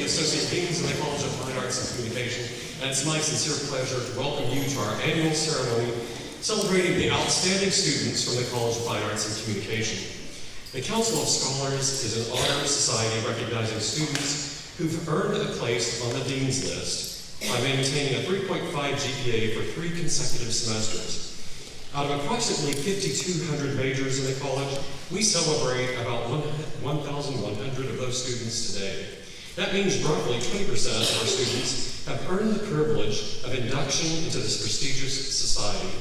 the Associate Deans of the College of Fine Arts and Communication, and it's my sincere pleasure to welcome you to our annual ceremony celebrating the outstanding students from the College of Fine Arts and Communication. The Council of Scholars is an honor society recognizing students who've earned a place on the Dean's List by maintaining a 3.5 GPA for 3 consecutive semesters. Out of approximately 5,200 majors in the college, we celebrate about 1,100 of those students today. That means roughly 20% of our students have earned the privilege of induction into this prestigious society.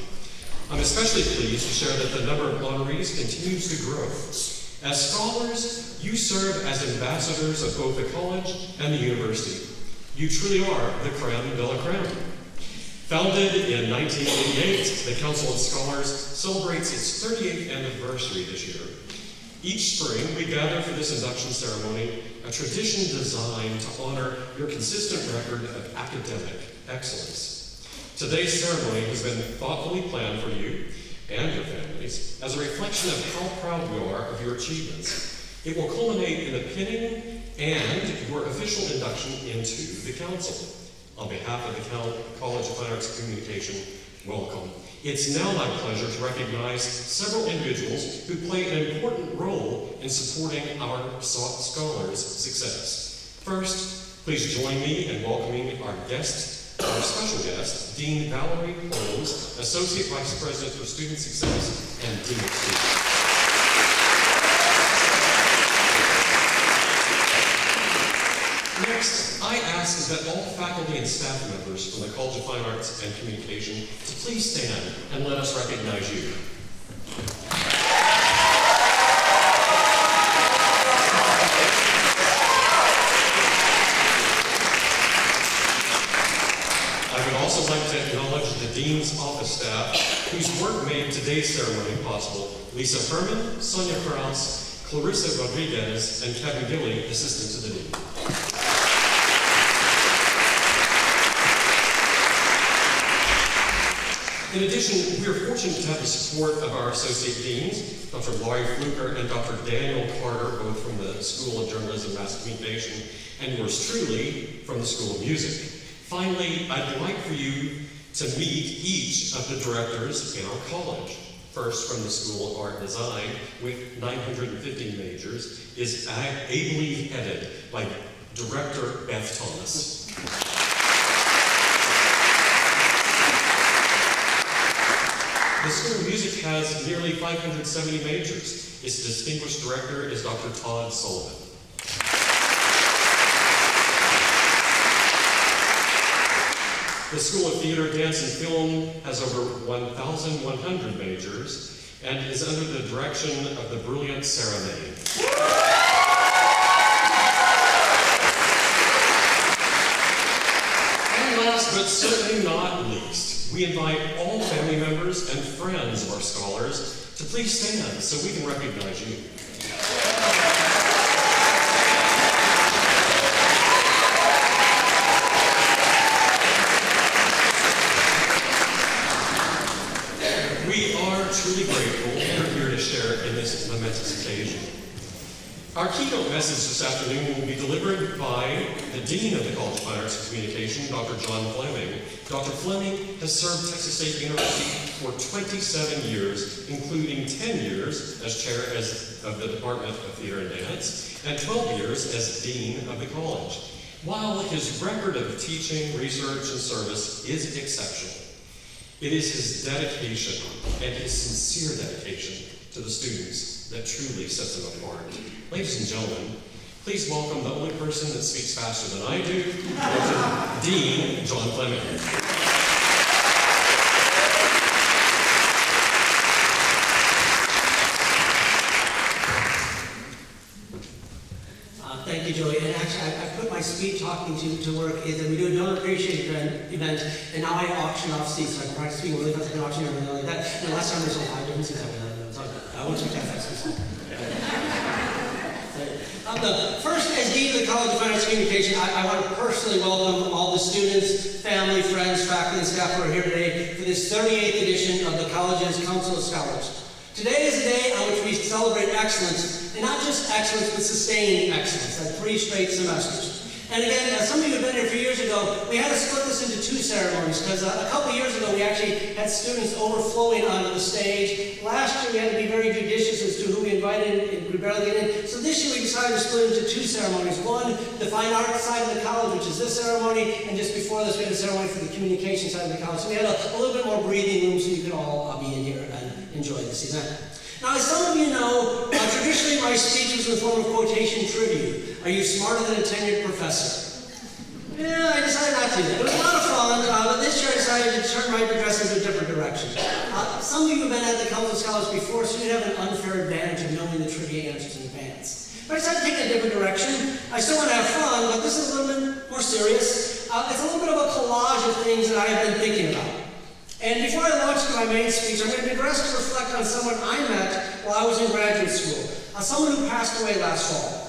I'm especially pleased to share that the number of honorees continues to grow. As scholars, you serve as ambassadors of both the college and the university. You truly are the crème de la crème. Founded in 1988, the Council of Scholars celebrates its 38th anniversary this year. Each spring, we gather for this induction ceremony, a tradition designed to honor your consistent record of academic excellence. Today's ceremony has been thoughtfully planned for you and your families as a reflection of how proud we are of your achievements. It will culminate in the pinning and your official induction into the Council. On behalf of the College of Fine Arts and Communication, welcome. It's now my pleasure to recognize several individuals who play an important role in supporting our scholars' success. First, please join me in welcoming our special guest, Dean Valerie Holmes, Associate Vice President for Student Success and Dean of Students. Next, I ask that all faculty and staff members from the College of Fine Arts and Communication to please stand and let us recognize you. I would also like to acknowledge the Dean's office staff whose work made today's ceremony possible. Lisa Herman, Sonia Krause, Clarissa Rodriguez, and Kevin Gilly, assistant to the Dean. In addition, we are fortunate to have the support of our Associate Deans, Dr. Laurie Fluker and Dr. Daniel Carter, both from the School of Journalism, Mass Communication, and yours truly from the School of Music. Finally, I'd like for you to meet each of the directors in our college. First, from the School of Art and Design, with 950 majors, is ably headed by Director Beth Thomas. The School of Music has nearly 570 majors. Its distinguished director is Dr. Todd Sullivan. The School of Theater, Dance, and Film has over 1,100 majors and is under the direction of the brilliant Sarah May. And last but certainly not least, we invite all family members and friends of our scholars to please stand so we can recognize you. We are truly grateful you're here to share in this momentous occasion. Our keynote message this afternoon will be delivered by the Dean of the College of Fine Arts and Communication, Dr. John Fleming. Dr. Fleming has served Texas State University for 27 years, including 10 years as chair of the Department of Theater and Dance, and 12 years as Dean of the college. While his record of teaching, research, and service is exceptional, it is his dedication and his sincere dedication to the students that truly sets him apart. Ladies and gentlemen, please welcome the only person that speaks faster than I do, Dr. Dean John Fleming. Thank you, Joey. And actually, I put my speed talking to work is that we do a donor appreciation event, and now I auction off seats. So I can practice speaking really fast, I can auction everything like that. And last time there's only 5 different seats after that. So I won't check that fast. First, as Dean of the College of Fine Arts and Communication, I want to personally welcome all the students, family, friends, faculty, and staff who are here today for this 38th edition of the college's Council of Scholars. Today is a day on which we celebrate excellence, and not just excellence, but sustained excellence, like 3 straight semesters. And again, some of you have been here a few years ago, we had to split this into two ceremonies because a couple of years ago we actually had students overflowing onto the stage. Last year we had to be very judicious as to who we invited and we barely get in. So this year we decided to split into two ceremonies. One, the fine arts side of the college, which is this ceremony, and just before this we had a ceremony for the communication side of the college. So we had a little bit more breathing room so you could all be in here and enjoy this event. Now, as some of you know, traditionally my speech was in the form of quotation tribute. Are you smarter than a tenured professor? Yeah, I decided not to do that. It was a lot of fun, but this year I decided to turn my address in a different direction. Some of you have been at the Council of Scholars before, so you have an unfair advantage of knowing the trivia answers in advance. But I decided to take a different direction. I still want to have fun, but this is a little bit more serious. It's a little bit of a collage of things that I have been thinking about. And before I launch into my main speech, I'm going to be addressed to reflect on someone I met while I was in graduate school, someone who passed away last fall.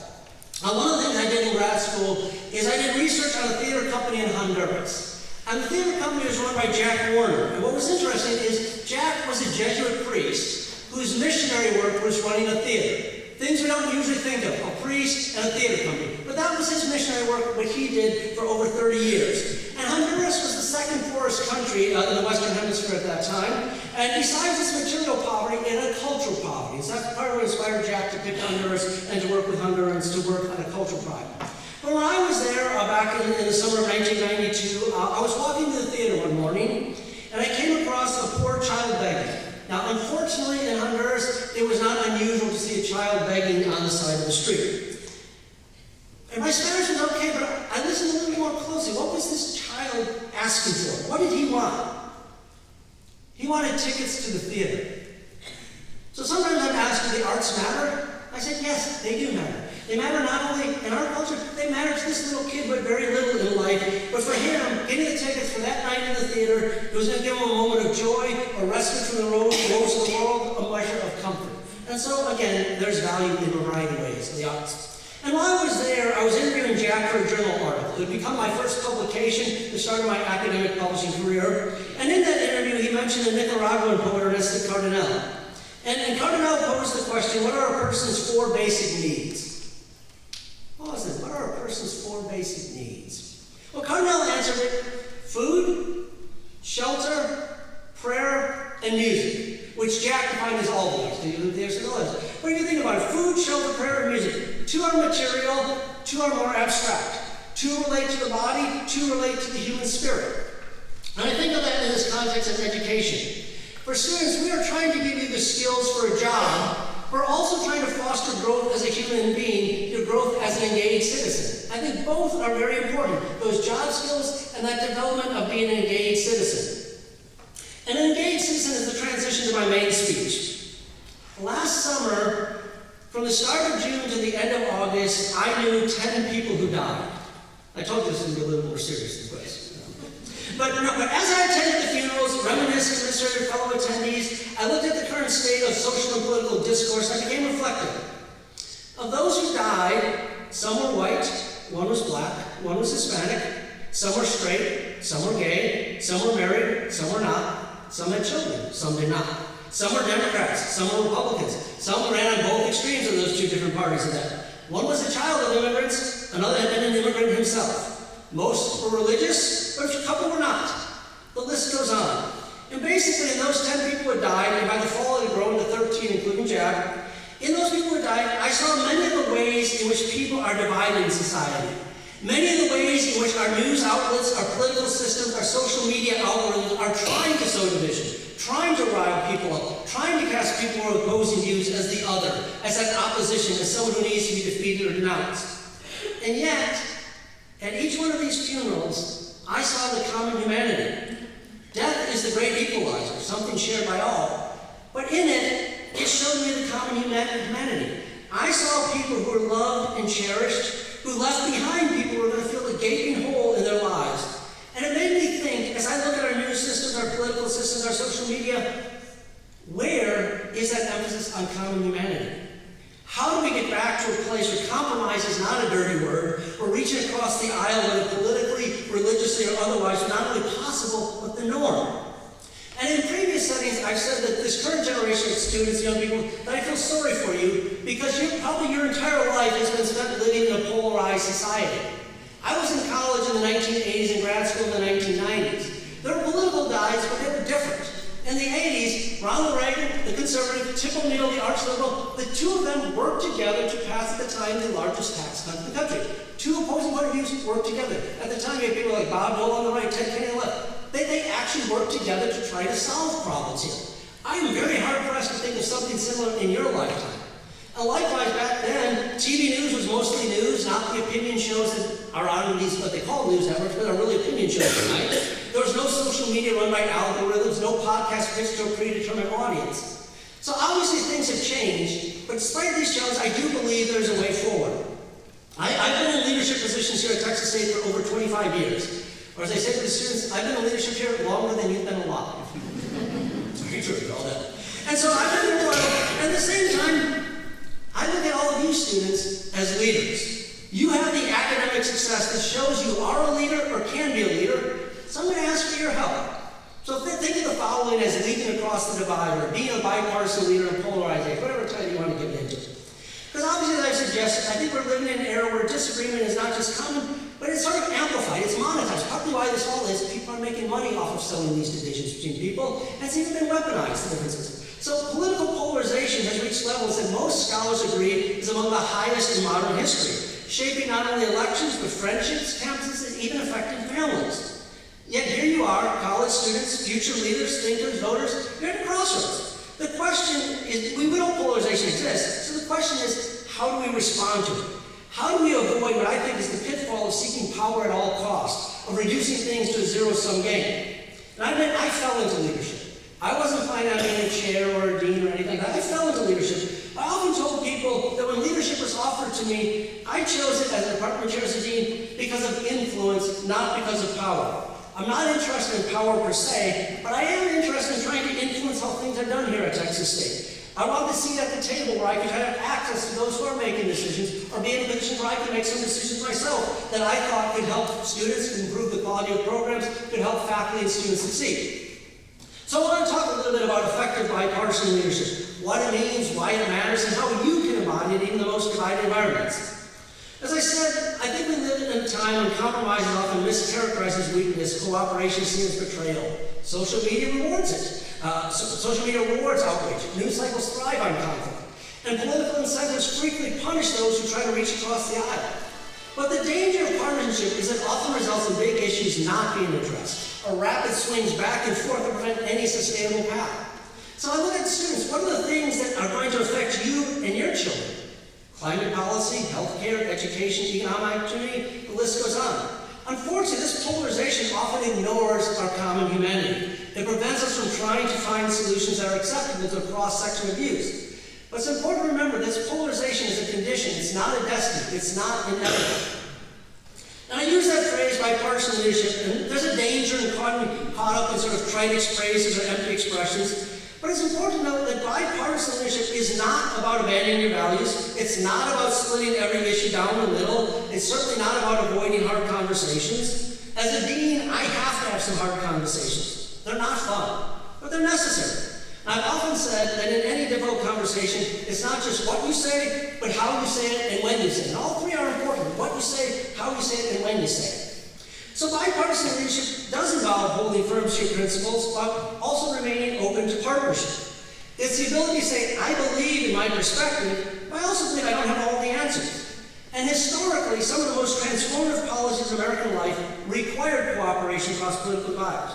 One of the things I did in grad school is I did research on a theater company in Honduras. And the theater company was run by Jack Warner. And what was interesting is Jack was a Jesuit priest whose missionary work was running a theater. Things we don't usually think of, a priest and a theater company. But that was his missionary work, what he did for over 30 years. And Honduras was the second poorest country in the Western Hemisphere at that time. And besides its material poverty, it had cultural poverty. So that's part of what inspired Jack to pick Honduras and to work with Hondurans to work on a cultural project. But when I was there back in the summer of 1992, I was walking to the theater one morning, and I came across a poor child begging. Now, unfortunately, in Honduras, it was not unusual to see a child begging on the side of the street. And my Spanish was okay, but I listened a little more closely. What was this child asking for? What did he want? He wanted tickets to the theater. So sometimes I'm asked, do the arts matter? I said, yes, they do matter. They matter not only in our culture, they matter to this little kid with very little in life. But for him, getting the tickets for that night in the theater, it was going to give him a moment of joy, a respite from the woes of the world, a measure of comfort. And so, again, there's value in a variety of ways, the arts. And while I was there, I was interviewing Jack for a journal article. It had become my first publication, the start of my academic publishing career. And in that interview, he mentioned the Nicaraguan poet Ernesto Cardenal. And Cardenal posed the question, what are a person's 4 basic needs? Pause it. What are a person's 4 basic needs? Well, Cardenal answered it: food, shelter, prayer, and music, which Jack defined as all these. Do you there's no others? What do you think about it? Food, shelter, prayer, and music. 2 are material, 2 are more abstract. 2 relate to the body, 2 relate to the human spirit. And I think of that in this context of education. For students, we are trying to give you the skills for a job. We're also trying to foster growth as a human being, your growth as an engaged citizen. I think both are very important, those job skills and that development of being an engaged citizen. And an engaged citizen is the transition to my main speech. Last summer, from the start of June to the end of August, I knew 10 people who died. I told you this would be a little more serious than this. But as I attended the funerals, reminisced, commiserated with fellow attendees, I looked at the current state of social and political discourse, and I became reflective. Of those who died, some were white, one was black, one was Hispanic, some were straight, some were gay, some were married, some were not, some had children, some did not. Some were Democrats, some were Republicans, some ran on both extremes of those 2 different parties of that. One was a child of immigrants, another had been an immigrant himself. Most were religious, but a couple were not. The list goes on. And basically, in those 10 people who died, and by the fall it had grown to 13, including Jack, in those people who died, I saw many of the ways in which people are divided in society. Many of the ways in which our news outlets, our political systems, our social media algorithms are trying to sow division, trying to rile people up, trying to cast people who are opposing views as the other, as that opposition, as someone who needs to be defeated or denounced. And yet, at each one of these funerals, I saw the common humanity. Death is the great equalizer, something shared by all. But in it, it showed me the common humanity. I saw people who were loved and cherished, who left behind people who were going to fill a gaping hole in their lives. And it made me think, as I look at our news systems, our political systems, our social media, where is that emphasis on common humanity? How do we get back to a place where compromise is not a dirty word, where reaching across the aisle, whether politically, religiously, or otherwise, is not only possible, but the norm? And in previous settings, I've said that this current generation of students, young people, that I feel sorry for you, because probably your entire life has been spent living in a polarized society. I was in college in the 1980s and grad school in the 1990s. There were political divides, but they were different. In the 80s, Ronald Reagan, the conservative, Tip O'Neill, the arch-liberal, the two of them worked together to pass at the time the largest tax cut in the country. Two opposing point of views worked together. At the time, you had people like Bob Dole on the right, Ted Kennedy on the left. They actually worked together to try to solve problems here. I am very hard-pressed to think of something similar in your lifetime. And likewise, back then, TV news was mostly news, not the opinion shows that are on these, what they call news networks, but are really opinion shows tonight. There was no social media run by algorithms, no podcast pitched to a predetermined audience. So obviously things have changed, but despite these challenges, I do believe there's a way forward. I've been in leadership positions here at Texas State for over 25 years. Or as I say to the students, I've been in leadership here longer than you've been alive. It's very true, all that. And so I've been here a while, and at the same time, I look at all of you students as leaders. You have the academic success that shows you are a leader or can be a leader, so I'm going to ask for your help. So think of the following as leading across the divide, or being a bipartisan leader and polarizing, whatever title you want to get into. Because obviously, as I suggested, I think we're living in an era where disagreement is not just common, but it's sort of amplified, it's monetized. Partly why this all is, people are making money off of selling these divisions between people, and it's even been weaponized, the differences. So political polarization has reached levels that most scholars agree is among the highest in modern history, shaping not only elections, but friendships, campuses, and even affecting families. Yet here you are, college students, future leaders, thinkers, voters, you're at a crossroads. The question is, we know polarization exists, so the question is, how do we respond to it? How do we avoid what I think is the pitfall of seeking power at all costs, of reducing things to a zero-sum game? And I admit, I fell into leadership. I wasn't planning on being a chair or a dean or anything like that. I fell into leadership. I often told people that when leadership was offered to me, I chose it as a department chair, as a dean, because of influence, not because of power. I'm not interested in power per se, but I am interested in trying to influence how things are done here at Texas State. I want to seat at the table where I could have access to those who are making decisions, or be in a position where I can make some decisions myself that I thought could help students, improve the quality of programs, could help faculty and students succeed. So I want to talk a little bit about effective bipartisan leadership, what it means, why it matters, and how you can embody it in even the most divided environments. As I said, I think we live in a time when compromise is often mischaracterized as weakness, cooperation seen as betrayal. Social media rewards it. Social media rewards outrage. News cycles thrive on conflict. And political incentives frequently punish those who try to reach across the aisle. But the danger of partisanship is it often results in big issues not being addressed, or rapid swings back and forth to prevent any sustainable path. So I look at students, what are the things that are going to affect you and your children? Climate policy, healthcare, education, economic opportunity, the list goes on. Unfortunately, this polarization often ignores our common humanity. It prevents us from trying to find solutions that are acceptable to a cross-section of views. But it's important to remember this polarization is a condition, it's not a destiny, it's not inevitable. Now I use that phrase bipartisan leadership, and there's a danger in caught up in sort of trite phrases or empty expressions. But it's important to note that bipartisan leadership is not about abandoning your values. It's not about splitting every issue down the middle. It's certainly not about avoiding hard conversations. As a dean, I have to have some hard conversations. They're not fun, but they're necessary. And I've often said that in any difficult conversation, it's not just what you say, but how you say it and when you say it. And all three are important. What you say, how you say it, and when you say it. So bipartisan leadership does involve holding firm to your principles, but also remaining open to partnership. It's the ability to say, I believe in my perspective, but I also believe I don't have all the answers. And historically, some of the most transformative policies of American life required cooperation across political divides.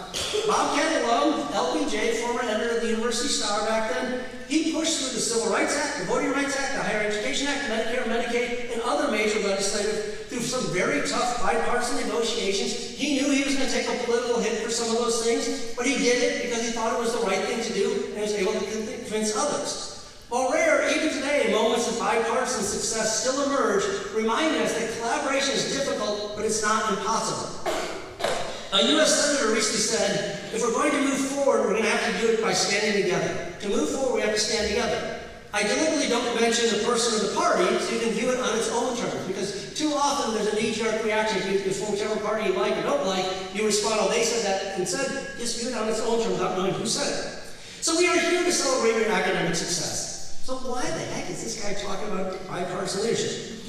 Bobcat alum, LBJ, former editor of the University Star back then, he pushed through the Civil Rights Act, the Voting Rights Act, the Higher Education Act, Medicare, Medicaid, and other major legislative through some very tough bipartisan negotiations. He knew he was going to take a political hit for some of those things, but he did it because he thought it was the right thing to do and was able to convince others. While rare, even today, moments of bipartisan success still emerge, reminding us that collaboration is difficult, but it's not impossible. A U.S. Senator recently said, if we're going to move forward, we're going to have to do it by standing together. To move forward, we have to stand together. I deliberately don't mention the person or the party, so you can view it on its own terms, because too often there's a knee-jerk reaction. If whichever party you like or don't like, you respond, oh, they said that, and said, just view it on its own terms without knowing who said it. So we are here to celebrate your academic success. So why the heck is this guy talking about bipartisan leadership?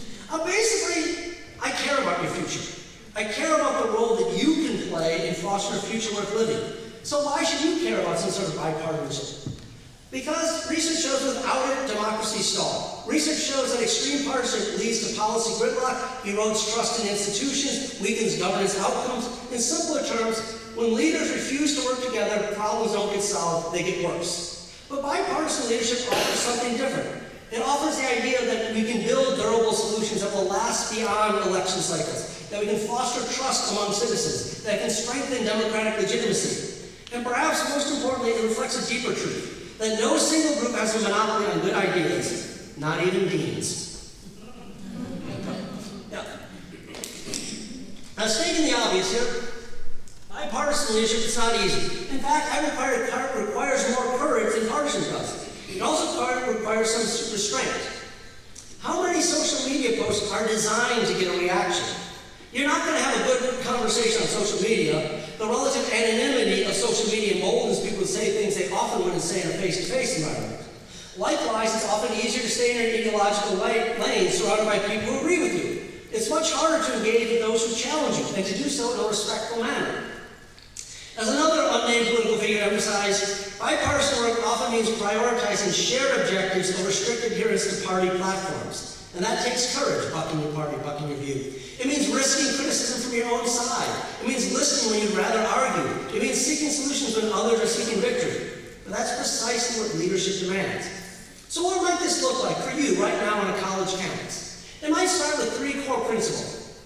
Basically, I care about your future. I care about the role that you can play in fostering a future worth living. So why should you care about some sort of bipartisanship? Because research shows without it, democracy stalls. Research shows that extreme partisanship leads to policy gridlock, erodes trust in institutions, weakens governance outcomes. In simpler terms, when leaders refuse to work together, problems don't get solved, they get worse. But bipartisan leadership offers something different. It offers the idea that we can build durable solutions that will last beyond election cycles, that we can foster trust among citizens, that can strengthen democratic legitimacy. And perhaps most importantly, it reflects a deeper truth, that no single group has a monopoly on good ideas, not even deans. Yeah. Now, stating the obvious here, bipartisan leadership is not easy. In fact, it requires more courage than partisan does. It also requires some restraint. How many social media posts are designed to get a reaction? You're not going to have a good conversation on social media. The relative anonymity of social media emboldens people to say things they often wouldn't say in a face-to-face environment. Likewise, it's often easier to stay in an ideological lane surrounded by people who agree with you. It's much harder to engage with those who challenge you, and to do so in a respectful manner. As another unnamed political figure emphasized, bipartisan work often means prioritizing shared objectives over strict adherence to party platforms. And that takes courage, bucking your party, bucking your view. It means risking criticism from your own side. It means listening when you'd rather argue. It means seeking solutions when others are seeking victory. But that's precisely what leadership demands. So what might this look like for you right now on a college campus? It might start with 3 core principles.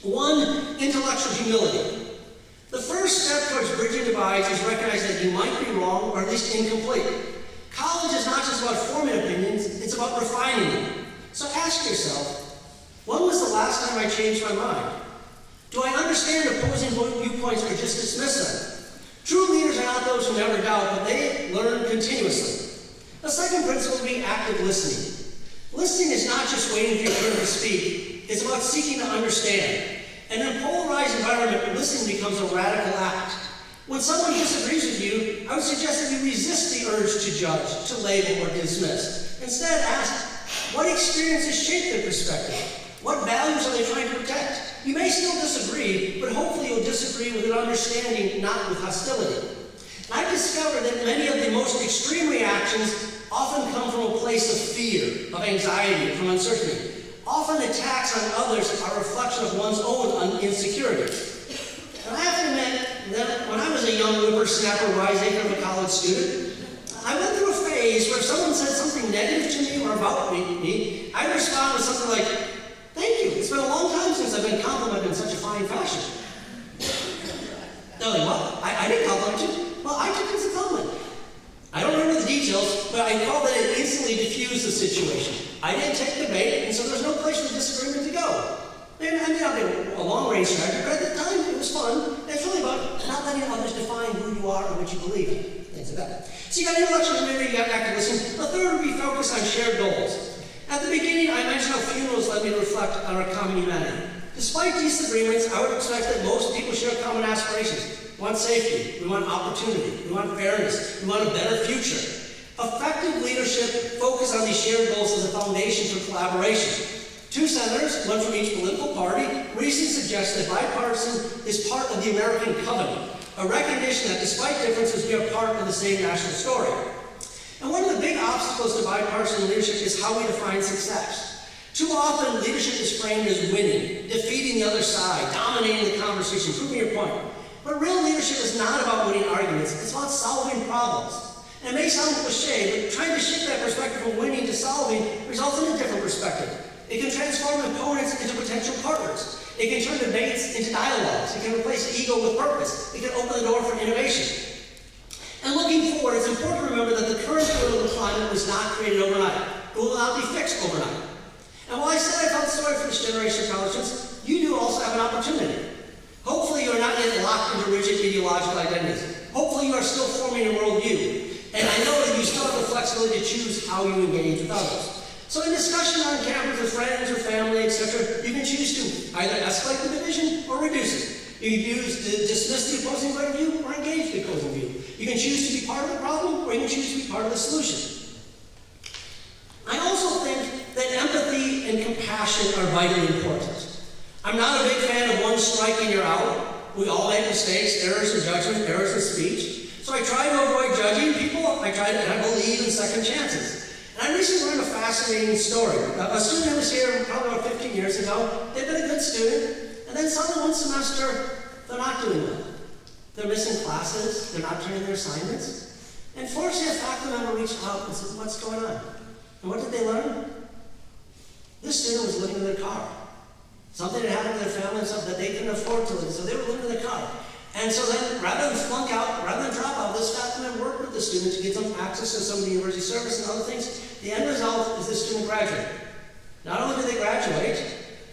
1, intellectual humility. The first step towards bridging divides is recognizing that you might be wrong or at least incomplete. College is not just about forming opinions, it's about refining them. So ask yourself, when was the last time I changed my mind? Do I understand opposing viewpoints or just dismiss them? True leaders are not those who never doubt, but they learn continuously. The second principle would be active listening. Listening is not just waiting for your turn to speak, it's about seeking to understand. And in a polarized environment, listening becomes a radical act. When someone disagrees with you, I would suggest that you resist the urge to judge, to label, or dismiss. Instead, ask, what experiences shape their perspective? What values are they trying to protect? You may still disagree, but hopefully you'll disagree with an understanding, not with hostility. And I've discovered that many of the most extreme reactions often come from a place of fear, of anxiety, from uncertainty. Often attacks on others are a reflection of one's own insecurities. And I have to admit that when I was a young whippersnapper rising of a college student, I went through a phase where if someone said something negative to me or about me, I'd respond with something like, thank you, it's been a long time since I've been complimented in such a fine fashion. They're like, what? I didn't compliment you? Well, I took it as a compliment. I don't remember the details, but I recall that it instantly diffused the situation. I didn't take the bait, and so there's no place for disagreement to go. I may not be a long-range strategy, but at the time, it was fun. And it's really about not letting others define who you are or what you believe in. Things like that. So you got intellectual humility, you got active listening. The third would be focused on shared goals. At the beginning, I mentioned how funerals led me to reflect on our common humanity. Despite disagreements, I would expect that most people share common aspirations. We want safety, we want opportunity, we want fairness, we want a better future. Effective leadership focuses on these shared goals as a foundation for collaboration. 2 senators, one from each political party, recently suggested that bipartisan is part of the American covenant, a recognition that despite differences, we are part of the same national story. And one of the big obstacles to bipartisan leadership is how we define success. Too often, leadership is framed as winning, defeating the other side, dominating the conversation, proving your point. But real leadership is not about winning arguments, it's about solving problems. And it may sound cliche, but trying to shift that perspective from winning to solving results in a different perspective. It can transform opponents into potential partners. It can turn debates into dialogues. It can replace ego with purpose. It can open the door for innovation. And looking forward, it's important to remember that the current political climate was not created overnight. It will not be fixed overnight. And while I said I felt sorry for this generation of college students, you do also have an opportunity. Hopefully you are not yet locked into rigid ideological identities. Hopefully you are still forming a worldview. And I know that you still have the flexibility to choose how you engage with others. So in discussion on campus with friends or family, etc., you can choose to either escalate the division or reduce it. You can choose to dismiss the opposing point of view or engage the opposing view. You can choose to be part of the problem or you can choose to be part of the solution. I also think that empathy and compassion are vitally important. I'm not a big fan of one strike and you're out. We all make mistakes, errors in judgment, errors in speech. So I try to avoid judging people. I believe in second chances. And I recently learned a fascinating story. A student who was here probably about 15 years ago, they've been a good student, and then suddenly one semester, they're not doing well. They're missing classes, they're not turning their assignments. And fortunately, a faculty member reached out and said, what's going on? And what did they learn? This student was living in their car. Something had happened to their family and stuff that they couldn't afford to live, so they were living in their car. And so then, rather than flunk out, rather than drop out, this faculty member worked with the student to get them access to some of the university service and other things. The end result is this student graduated. Not only did they graduate,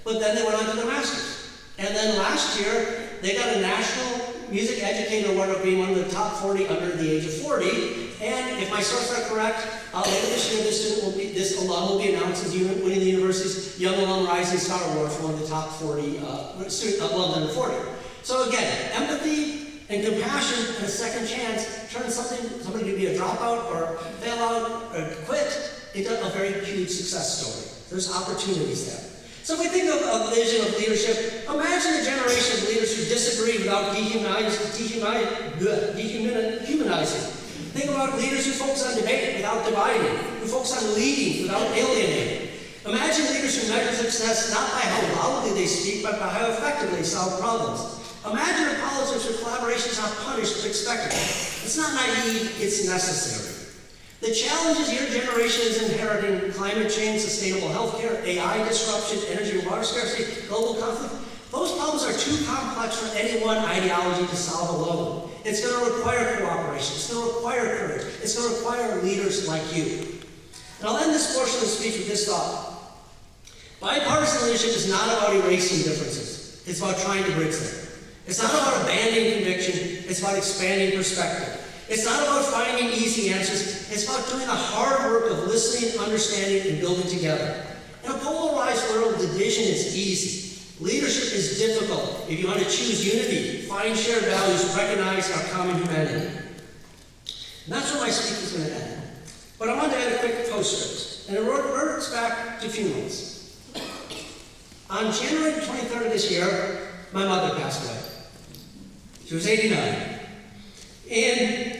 but then they went on to their master's. And then last year, they got a National Music Educator Award of being one of the top 40 under the age of 40. And if my sources are correct, later this year, this alum will be announced as winning the university's Young Alum Rising Star Award for one of the top 40 alums under 40. So again, empathy and compassion and a second chance turn somebody to be a dropout or fail out or quit into a very huge success story. There's opportunities there. So if we think of a vision of leadership, imagine a generation of leaders who disagree without dehumanizing. Think about leaders who focus on debate without dividing, who focus on leading without alienating. Imagine leaders who measure success not by how loudly they speak, but by how effectively they solve problems. Imagine a politics where collaboration is not punished but expected. It's not naive, it's necessary. The challenges your generation is inheriting, climate change, sustainable healthcare, AI disruption, energy and water scarcity, global conflict, those problems are too complex for any one ideology to solve alone. It's going to require cooperation, it's going to require courage, it's going to require leaders like you. And I'll end this portion of the speech with this thought. Bipartisan leadership is not about erasing differences, it's about trying to bridge them. It's not about abandoning conviction, it's about expanding perspective. It's not about finding easy answers, it's about doing the hard work of listening, understanding, and building together. In a polarized world, division is easy. Leadership is difficult if you want to choose unity, find shared values, recognize our common humanity. And that's where my speech is going to end. But I want to add a quick postscript, and it reverts back to funerals. On January 23rd of this year, my mother passed away. She was 89. And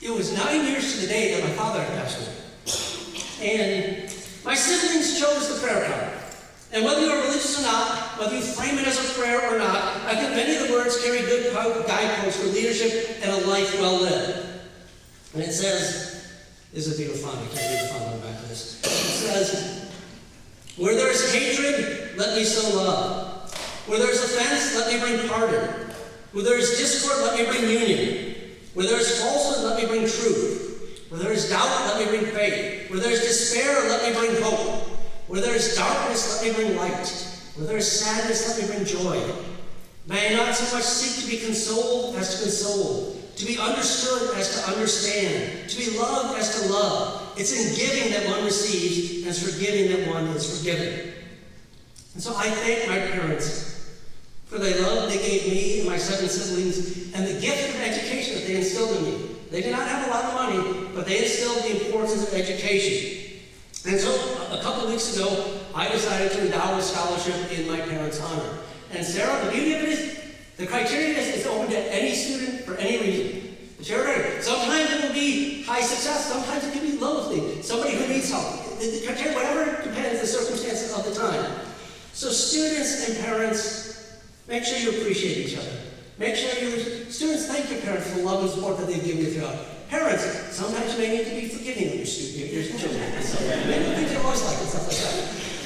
it was 9 years to the day that my father had passed away. And my siblings chose the prayer card. And whether you're religious or not, whether you frame it as a prayer or not, I think many of the words carry good guideposts for leadership and a life well lived. And it says, this is a beautiful font, I can't read the font on the back of this. It says, where there is hatred, let me sow love. Where there is offense, let me bring pardon. Where there is discord, let me bring union. Where there is falsehood, let me bring truth. Where there is doubt, let me bring faith. Where there is despair, let me bring hope. Where there is darkness, let me bring light. Where there is sadness, let me bring joy. May I not so much seek to be consoled as to console, to be understood as to understand, to be loved as to love. It's in giving that one receives, and it's forgiving that one is forgiven. And so I thank my parents for the love they gave me and my 7 siblings, and the gift of education that they instilled in me. They did not have a lot of money, but they instilled the importance of education. And so, a couple of weeks ago, I decided to endow a scholarship in my parents' honor. And Sarah, the beauty of it is, the criteria is open to any student for any reason. The charity, sometimes it will be high success, sometimes it can be low thing, somebody who needs help. The criteria, whatever depends the circumstances of the time. So students and parents, make sure you appreciate each other. Make sure students thank your parents for the love and support that they've given you throughout. Parents, sometimes you may need to be forgiving of your children. Maybe things are always like and stuff like that.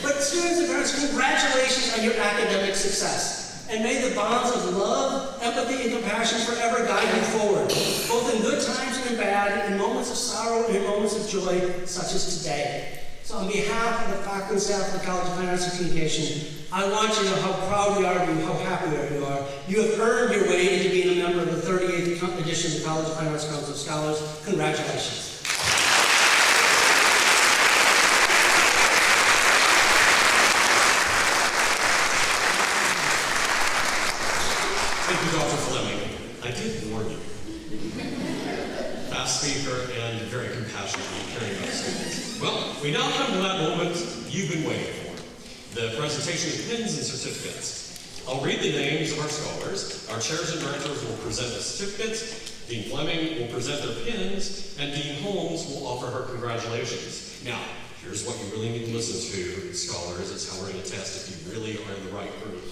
But students and parents, congratulations on your academic success. And may the bonds of love, empathy, and compassion forever guide you forward, both in good times and in bad, in moments of sorrow and in moments of joy, such as today. So on behalf of the faculty and staff of the College of Fine Arts and Communication, I want you to know how proud we are of you, how happy you are. You have earned your way into being a member of the 38th edition of the College of Fine Arts Council of Scholars. Congratulations. Thank you, Dr. Fleming. I did warn you. Fast speaker and very compassionate in caring about students. Well, we now come to that moment you've been waiting for. the presentation of pins and certificates. I'll read the names of our scholars. Our chairs and directors will present the certificates. Dean Fleming will present their pins, and Dean Holmes will offer her congratulations. Now, here's what you really need to listen to, scholars. It's how we're going to test if you really are in the right group.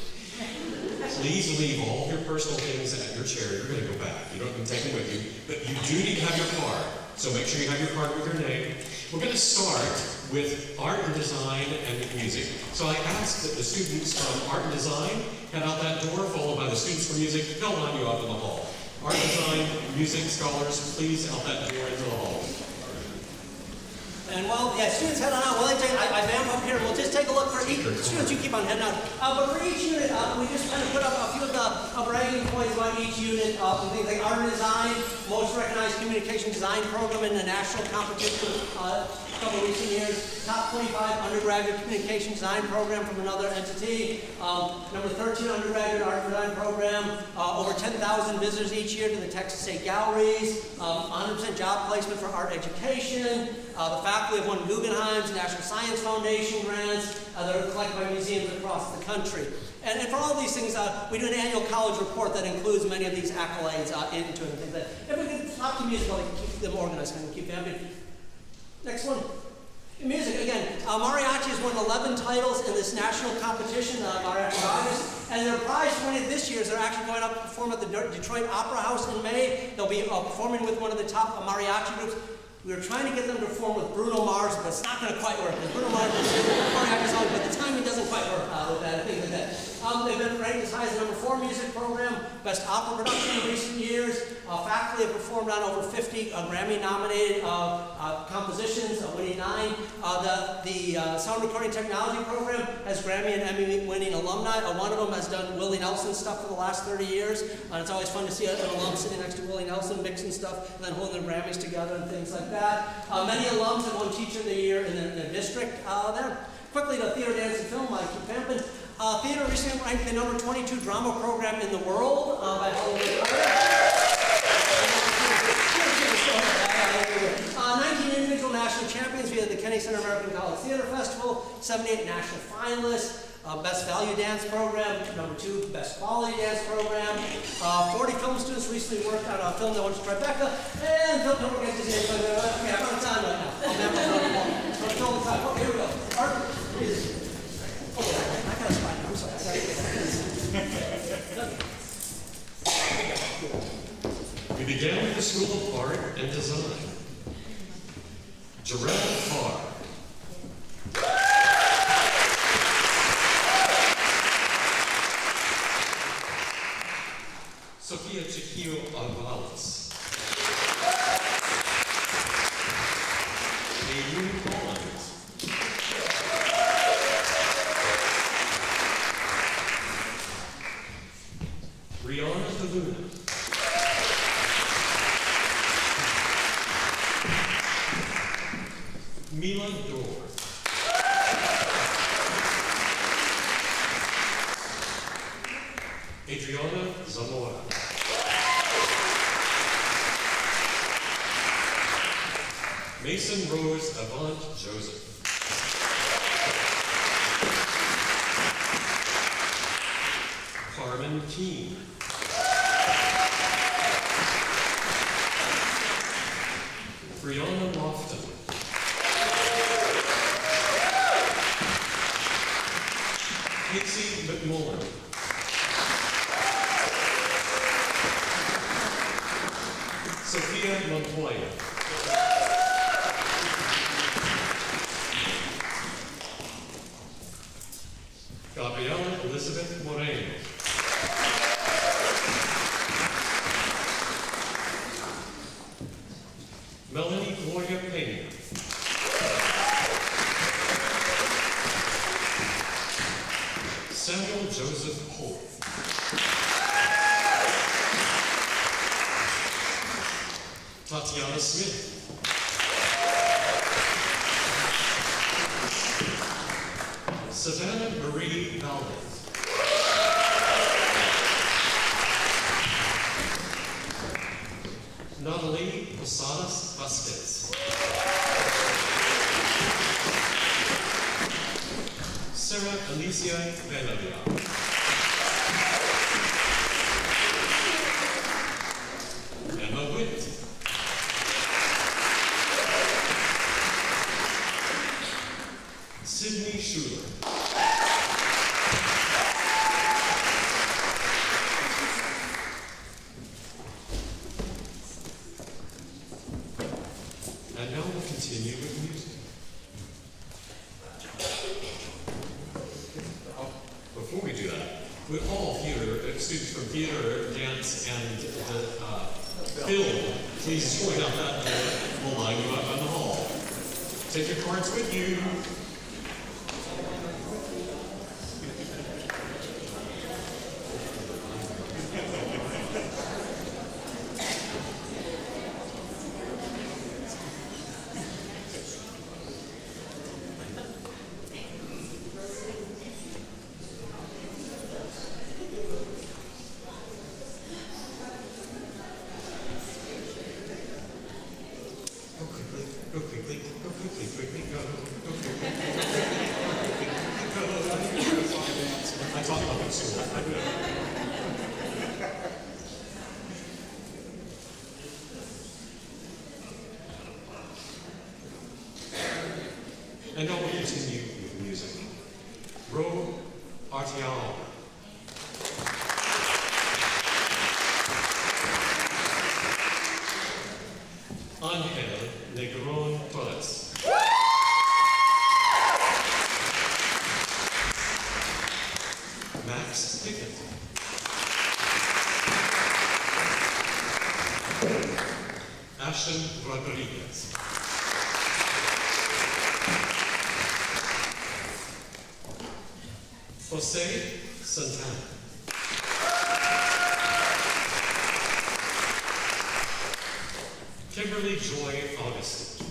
Please leave all of your personal things at your chair. You're going to go back. You don't have to take them with you, but you do need to have your card. So make sure you have your card with your name. We're going to start with art and design and music. So I ask that the students from art and design head out that door, followed by the students from music. They'll line you up in the hall. Art, design, music, scholars, please out that door into the hall. And well, yeah, students head on out. Well, I vamp up here. We'll just take a look for each students. You keep on heading out. But for each unit, we just kind of put up a few of the bragging points about each unit. Things like art and design, most recognized communication design program in the national competition a couple of recent years. Top 25 undergraduate communication design program from another entity. Number 13 undergraduate art and design program. Over 10,000 visitors each year to the Texas State Galleries. 100% job placement for art education. The faculty have won Guggenheim's National Science Foundation grants that are collected by museums across the country. And for all these things, we do an annual college report that includes many of these accolades into it and things like that. If we can talk to music, I'll keep them organized and keep them. Next one. Music, again, mariachi has won 11 titles in this national competition, Mariachi August, and their prize for winning this year is they're actually going up to perform at the Detroit Opera House in May. They'll be performing with one of the top mariachi groups. We were trying to get them to perform with Bruno Mars, but it's not going to quite work. Bruno Mars is a mariachi song, but the timing doesn't quite work with that, things like that. They've been ranked as high as the number 4 music program, best opera production in recent years. Faculty have performed on over 50 Grammy-nominated compositions, winning 9. The sound recording technology program has Grammy and Emmy-winning alumni. One of them has done Willie Nelson stuff for the last 30 years. And it's always fun to see an alum sitting next to Willie Nelson mixing stuff and then holding their Grammys together and things like that. Many alums have won Teacher of the Year in their district there. Quickly to theater, dance, and film, I keep vamping. Theater recently ranked the number 22 drama program in the world by Hollywood. 19 individual national champions via the Kennedy Center American College Theater Festival, 78 national finalists. Best Value Dance Program, number 2, Best Quality Dance Program. 40 film students recently worked on a film that went to Tribeca, and film don't forget to say, okay, I'm out of time right now. Oh, here we go. Art, music. Okay, I got a spot now, I'm sorry. We began with the School of Art and Design. Jarrell Carr. Sofia Chiquillo Alvarez. Ayun Collins. Rihanna Kaluna. Mila Dor. Adriana Zamora. Mason Rose Avant Joseph. Carmen Keene. Brianna Lofton. Casey McMullen. Sophia Montoya. Gabriela Elizabeth Moreno. Melanie Gloria Pena. Samuel Joseph Holt. Tatiana Smith. Savannah Marie Valdez. Natalie Posadas Vasquez. Sarah we do that, would all students from theater, dance, and film, please join up that we'll line you up in the hall. Take your cards with you. And now we'll continue with music. Ro Artial. Ángel Negrón Torres. Max Pickett. Ashton Rodriguez. Jose Santana. Kimberly Joy Augustin.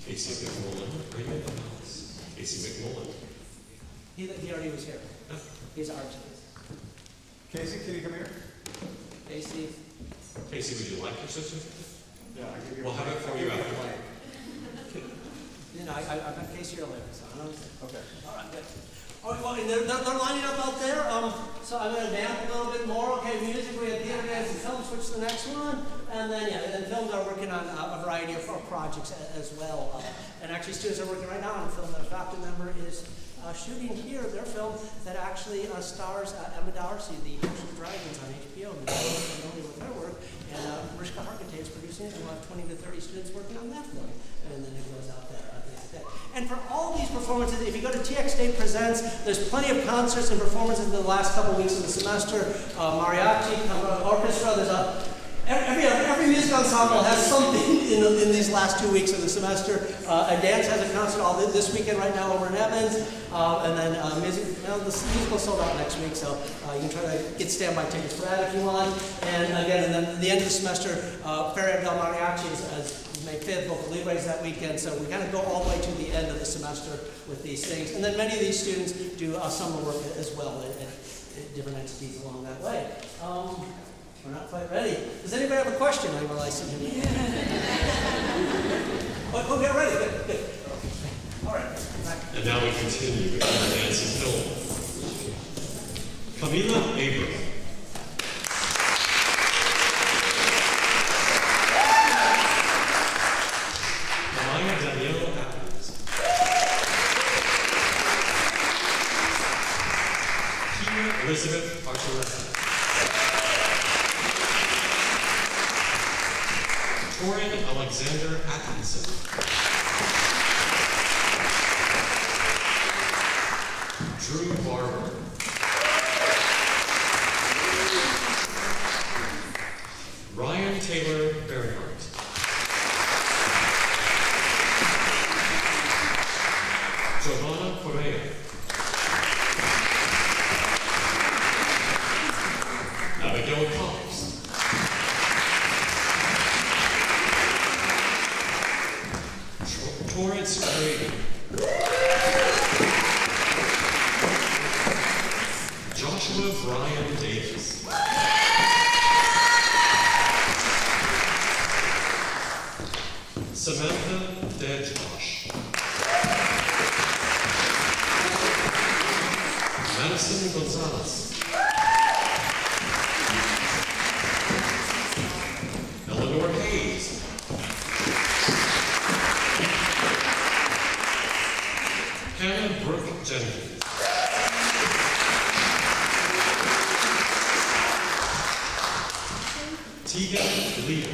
Casey McMullen. Are you in the house? Casey McMullen. He already was here. Huh? He's ours. Casey, can you come here? Casey. Casey, would you like your certificate? Yeah, I'll give you. We'll have it for you after. You know, I met Casey earlier, so I don't. Okay. All right, good. All right, well, and they're lining up out there. So I'm going to vamp a little bit more. Okay, music, we have theater, dance, and film. Switch to the next one. And then, yeah, and then films are working on a variety of projects as well. And actually, students are working right now on a film that a faculty member is shooting here, their film that actually stars Emma Darcy, the House of Dragons on HBO. And they're familiar with her work. And Mariska Hargitay is producing it. We'll have 20 to 30 students working on that film. And then it goes out there. And for all these performances, if you go to TX State Presents, there's plenty of concerts and performances in the last couple weeks of the semester. Mariachi, orchestra, there's every music ensemble has something in these last 2 weeks of the semester. A dance has a concert all this weekend right now over in Evans. And then the musical sold out next week, so you can try to get standby tickets for that if you want. And again, and then at the end of the semester, Feria del Mariachi is May 5th, Vocal Libres that weekend, so we kind of go all the way to the end of the semester with these things. And then many of these students do summer work as well at different entities along that way. We're not quite ready. Does anybody have a question while I sit here? Oh, get ready. Good. All right. And now we continue with our dance and film. Camila Abram. Elizabeth Archuleta. Torin Alexander Atkinson. Drew Barber. Ryan Taylor Bernhardt. Giovanna Correa. Abigail Cox. Torrance Grady. Joshua Brian Davis. Samantha Dejbosh. Madison Gonzalez. Eleanor Hayes. Hannah Brooke Jenkins. Tegan Lear.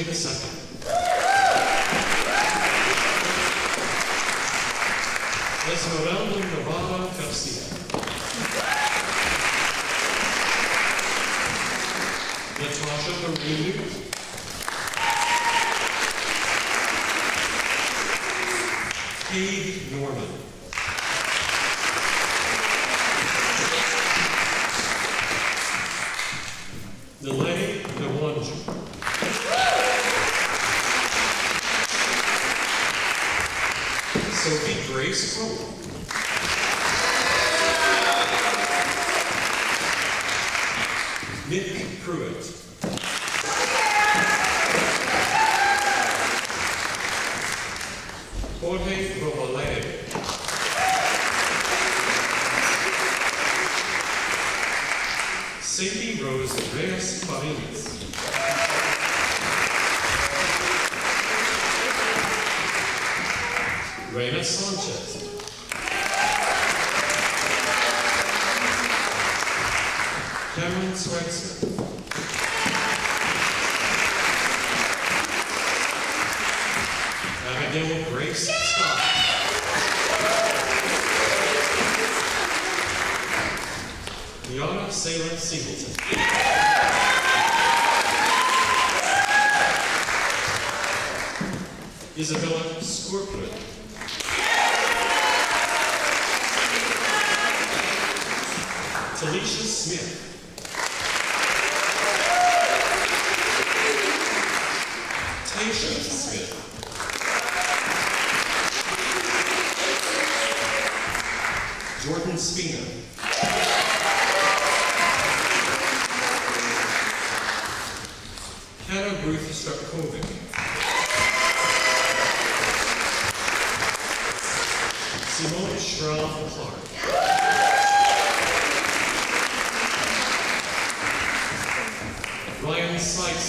the second. Esmeralda Navarra Garcia. Natasha Marie Newton. Cade Norman. Nalay Nawanja. Sophie Grace Crowell. Nick Pruitt. Jorge Rovalé. Sadie Rose Reyes Farinas. Reina Sanchez. Cameron Swexman. Abigail Grace Scott. Liana Saylor Singleton. Isabella Scorpio. Talisha Smith. Tasha Smith. Jordan Spina. Hannah Ruth Strapkovic. Simone Schraub Clark. Ryan Sykes.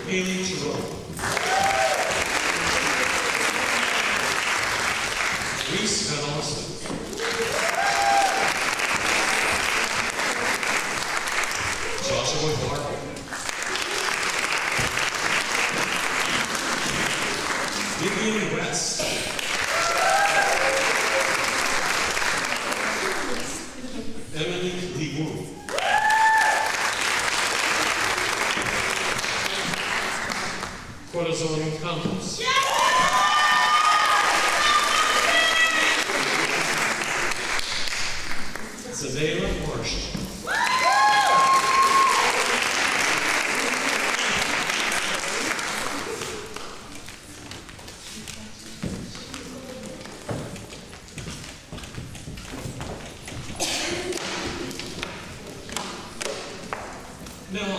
Haley Jerome. Reese Van Austin. Joshua Barber. Vivian West. Emily Lee Wu. Corazon Campos. Zavela Marshall. Now,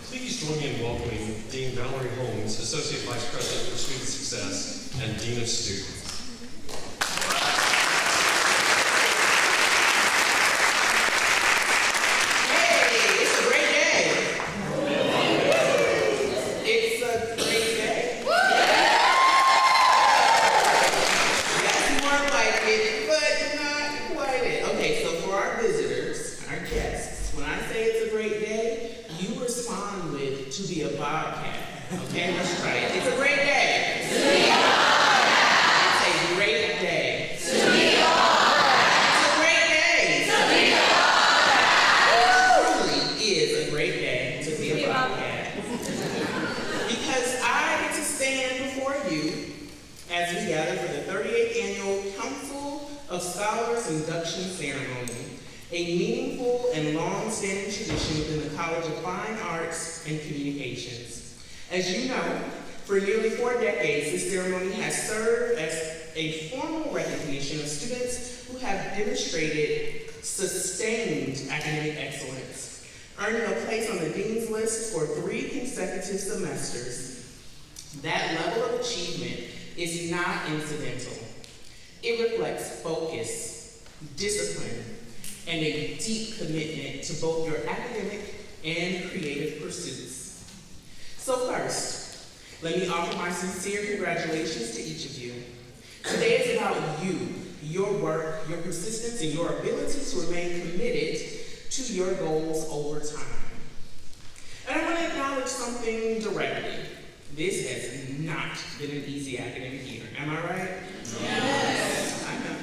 please join me in welcoming Dean Valerie Holmes, Associate Vice President for Student Success and Dean of Students. As you know, for nearly 4 decades, this ceremony has served as a formal recognition of students who have demonstrated sustained academic excellence, earning a place on the Dean's List for 3 consecutive semesters. That level of achievement is not incidental. It reflects focus, discipline, and a deep commitment to both your academic and creative pursuits. So first, let me offer my sincere congratulations to each of you. Today is about you, your work, your persistence, and your ability to remain committed to your goals over time. And I want to acknowledge something directly. This has not been an easy academic year. Am I right? Yes. I know.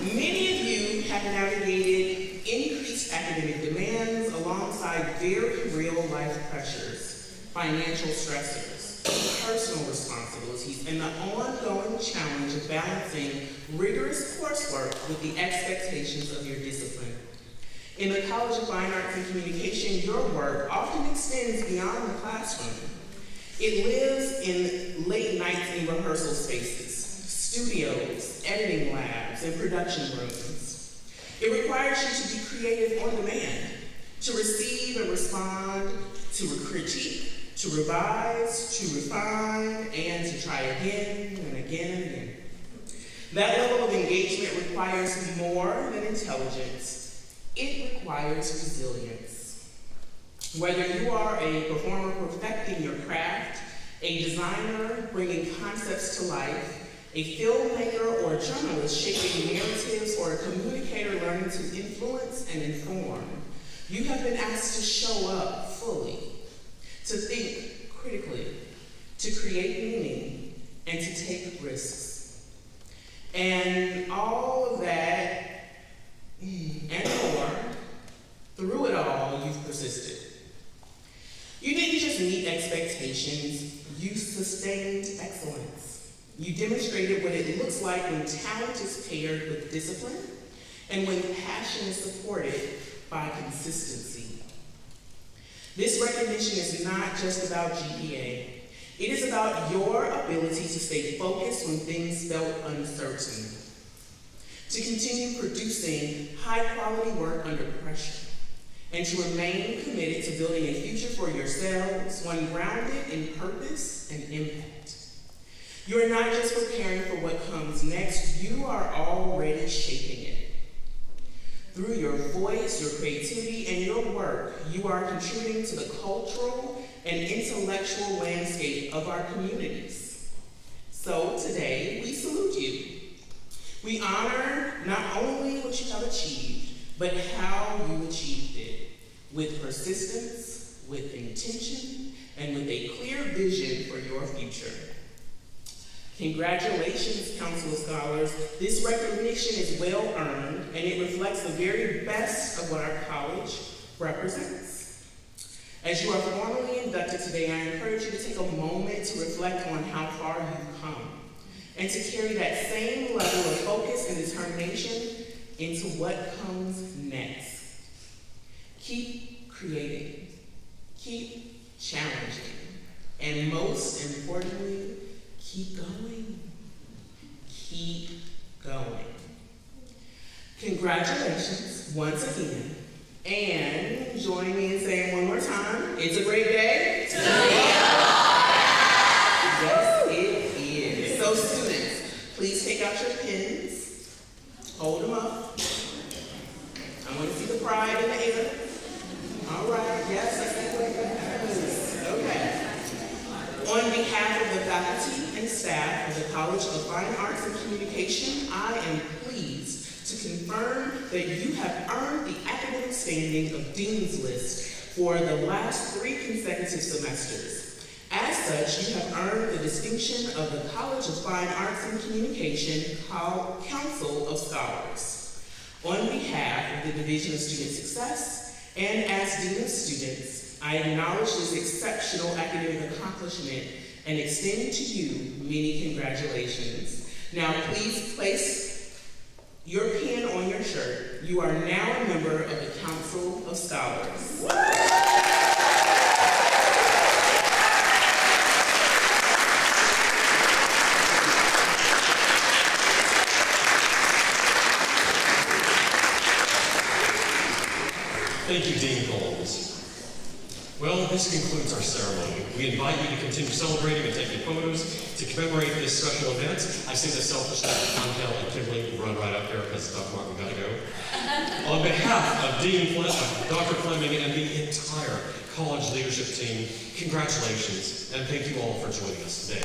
Many of you have navigated increased academic demands alongside very real life pressures, financial stressors, personal responsibilities, and the ongoing challenge of balancing rigorous coursework with the expectations of your discipline. In the College of Fine Arts and Communication, your work often extends beyond the classroom. It lives in late nights in rehearsal spaces, studios, editing labs, and production rooms. It requires you to be creative on demand, to receive and respond, to critique, to revise, to refine, and to try again and again and again. That level of engagement requires more than intelligence. It requires resilience. Whether you are a performer perfecting your craft, a designer bringing concepts to life, a filmmaker or a journalist shaping narratives, or a communicator learning to influence and inform, you have been asked to show up fully, to think critically, to create meaning, and to take risks. And all of that and more, through it all, you've persisted. You didn't just meet expectations, you sustained excellence. You demonstrated what it looks like when talent is paired with discipline and when passion is supported by consistency. This recognition is not just about GPA. It is about your ability to stay focused when things felt uncertain, to continue producing high-quality work under pressure, and to remain committed to building a future for yourselves, one grounded in purpose and impact. You are not just preparing for what comes next, you are already shaping it. Through your voice, your creativity, and your work, you are contributing to the cultural and intellectual landscape of our communities. So today, we salute you. We honor not only what you have achieved, but how you achieved it, with persistence, with intention, and with a clear vision for your future. Congratulations, Council of Scholars. This recognition is well earned, and it reflects the very best of what our college represents. As you are formally inducted today, I encourage you to take a moment to reflect on how far you've come, and to carry that same level of focus and determination into what comes next. Keep creating, keep challenging, and most importantly, keep going. Keep going. Congratulations once again, and join me in saying one more time, it's a great day. Yes, it is. So students, please take out your pens, hold them up. I want to see the pride in the air. All right, yes, I see what it is. Okay. On behalf of the faculty and staff of the College of Fine Arts and Communication, I am pleased to confirm that you have earned the academic standing of Dean's List for the last 3 consecutive semesters. As such, you have earned the distinction of the College of Fine Arts and Communication Council of Scholars. On behalf of the Division of Student Success and as Dean of Students, I acknowledge this exceptional academic accomplishment and extend to you many congratulations. Now please place your pen on your shirt. You are now a member of the Council of Scholars. Thank you, Dean Coles. Well, this concludes our ceremony. We invite you to continue celebrating and taking photos to commemorate this special event. I see the selfishness of Montel and Kimberly run right up there because Dr. Martin got to go. On behalf of Dr. Fleming and the entire college leadership team, congratulations, and thank you all for joining us today.